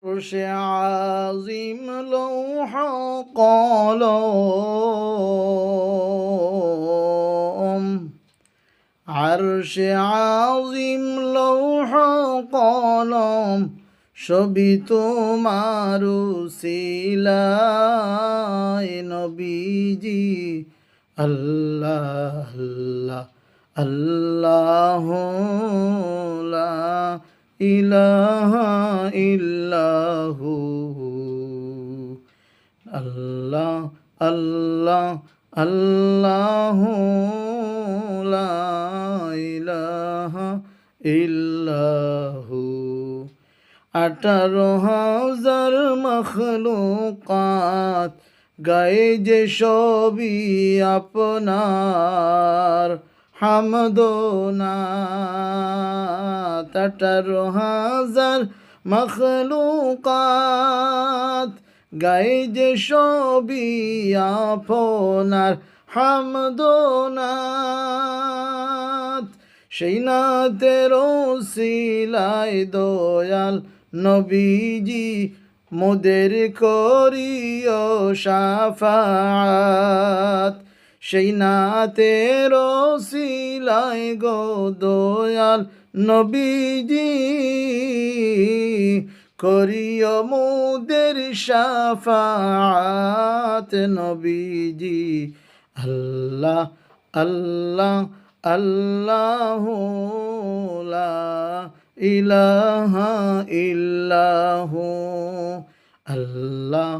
عرش عظيم لوح قلم عرش عظيم লৌহ কলম সবই তোমার উসিলায় নবীজি আল্লাহ আল্লাহ আল্লাহ লা ইলাহা ইল্লাহু আল্লাহ আল্লাহ আল্লাহ লা ইলাহা ইল্লাহু 18,000 মখলুকাত গায়ে যে সবই আপনার হামদোনাত 18,000 মখলুকাত গায়ে যে সবই আপনার হামদোনাত সেই নাতের ওসিলায় দয়াল নবীজি মোদের করিও শাফাত সেই নাতের ওসিলায় গো দয়াল নবীজি করিও মোদের শাফাত নবীজি আল্লাহ আল্লাহ আল্লাহ লা ইলাহা ইল্লাহু আল্লাহ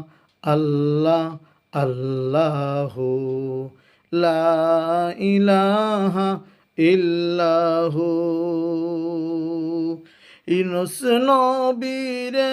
আল্লাহ আল্লাহ লা ইলাহা ইল্লাহু ইউনূস নবীরে